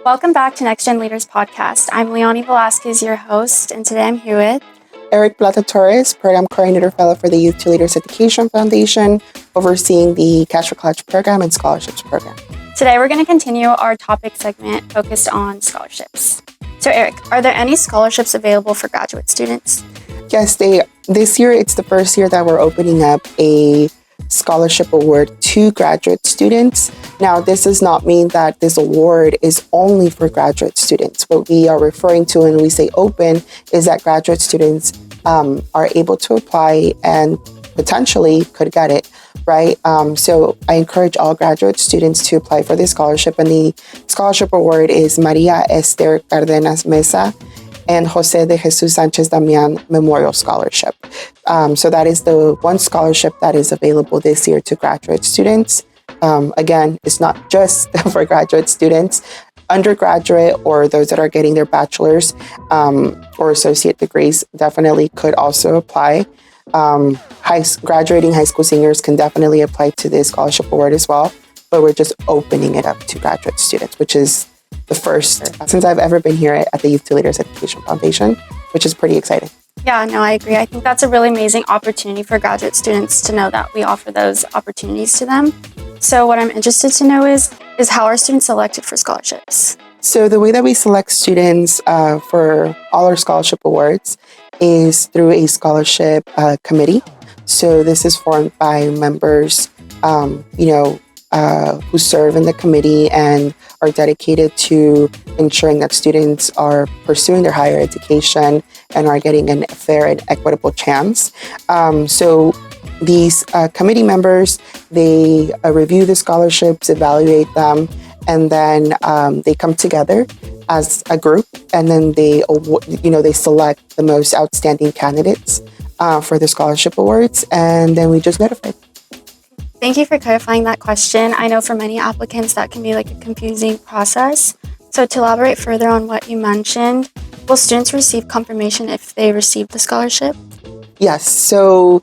Welcome back to Next Gen Leaders Podcast. I'm Leonie Velasquez, your host, and today I'm here with Eric Plata Torres, Program Coordinator Fellow for the Youth to Leaders Education Foundation, overseeing the Cash for College program and scholarships program. Today we're going to continue our topic segment focused on scholarships. So Eric, are there any scholarships available for graduate students? Yes, this year it's the first year that we're opening up a scholarship award to graduate students. Now, this does not mean that this award is only for graduate students. What we are referring to when we say open is that graduate students are able to apply and potentially could get it, right? So I encourage all graduate students to apply for this scholarship, and the scholarship award is Maria Esther Cardenas Mesa and Jose de Jesus Sanchez Damian Memorial Scholarship. So that is the one scholarship that is available this year to graduate students. Again, it's not just for graduate students. Undergraduate or those that are getting their bachelor's or associate degrees definitely could also apply. Graduating high school seniors can definitely apply to this scholarship award as well, but we're just opening it up to graduate students, which is the first since I've ever been here at the Youth to Leaders Education Foundation, which is pretty exciting. Yeah, no, I agree. I think that's a really amazing opportunity for graduate students to know that we offer those opportunities to them. So what I'm interested to know is how are students selected for scholarships? So the way that we select students for all our scholarship awards is through a scholarship committee. So this is formed by members, who serve in the committee and are dedicated to ensuring that students are pursuing their higher education and are getting a fair and equitable chance. So these committee members, they review the scholarships, evaluate them, and then they come together as a group, and then they select the most outstanding candidates for the scholarship awards, and then we just notify. Thank you for clarifying that question. I know for many applicants that can be like a confusing process. So to elaborate further on what you mentioned, will students receive confirmation if they receive the scholarship? Yes. So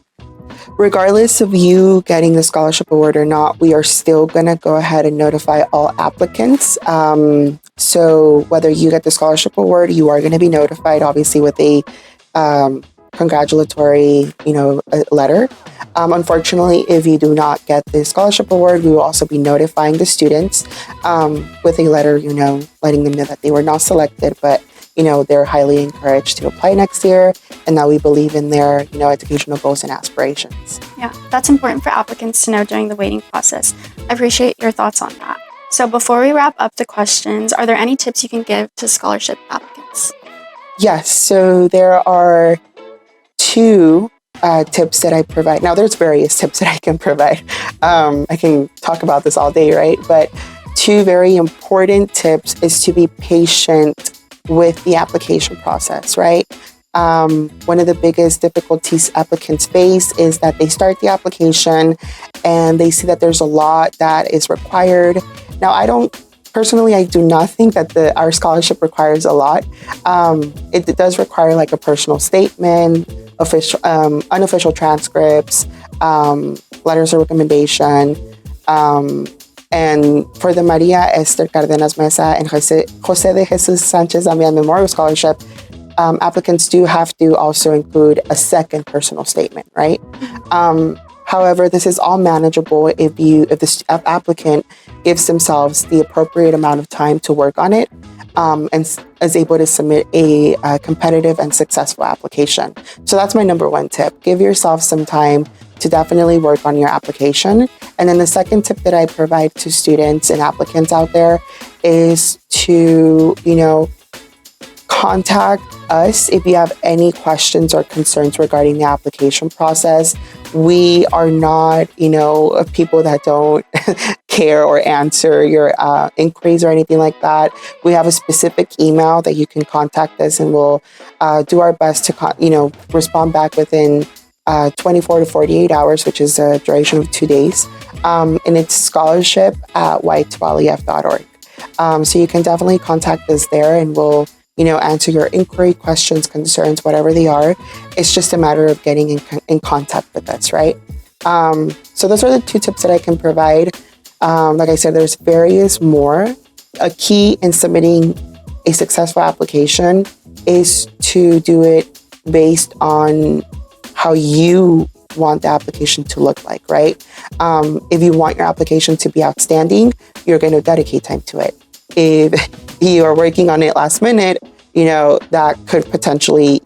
regardless of you getting the scholarship award or not, we are still going to go ahead and notify all applicants. So whether you get the scholarship award, you are going to be notified, obviously, with a congratulatory, letter. Unfortunately, if you do not get the scholarship award, we will also be notifying the students with a letter, letting them know that they were not selected, but they're highly encouraged to apply next year, and that we believe in their, educational goals and aspirations. Yeah, that's important for applicants to know during the waiting process. I appreciate your thoughts on that. So before we wrap up the questions, are there any tips you can give to scholarship applicants? Yes, so there are two tips that I provide. Now, there's various tips that I can provide. I can talk about this all day, right? But two very important tips is to be patient with the application process, right? One of the biggest difficulties applicants face is that they start the application and they see that there's a lot that is required. Now, I do not think that our scholarship requires a lot. It does require like a personal statement, unofficial transcripts, letters of recommendation, and for the Maria Esther Cardenas Mesa and Jose de Jesus Sanchez Damian Memorial Scholarship, applicants do have to also include a second personal statement, right? However, this is all manageable if the applicant gives themselves the appropriate amount of time to work on it and is able to submit a competitive and successful application. So that's my number one tip. Give yourself some time to definitely work on your application. And then the second tip that I provide to students and applicants out there is to, contact us if you have any questions or concerns regarding the application process. We are not, people that don't care or answer your inquiries or anything like that. We have a specific email that you can contact us, and we'll do our best to, respond back within 24 to 48 hours, which is a duration of 2 days. And it's scholarship@whitewallef.org. So you can definitely contact us there, and we'll answer your inquiry, questions, concerns, whatever they are. It's just a matter of getting in contact with us, right? So those are the two tips that I can provide. Like I said, there's various more a key in submitting a successful application is to do it based on how you want the application to look like, right? If you want your application to be outstanding, you're going to dedicate time to it. If you are working on it last minute, that could potentially,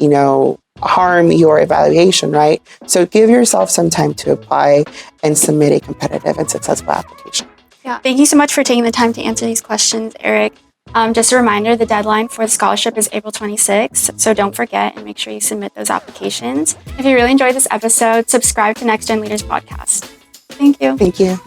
harm your evaluation, right? So give yourself some time to apply and submit a competitive and successful application. Yeah. Thank you so much for taking the time to answer these questions, Eric. Just a reminder, the deadline for the scholarship is April 26th, so don't forget and make sure you submit those applications. If you really enjoyed this episode, subscribe to Next Gen Leaders Podcast. Thank you. Thank you.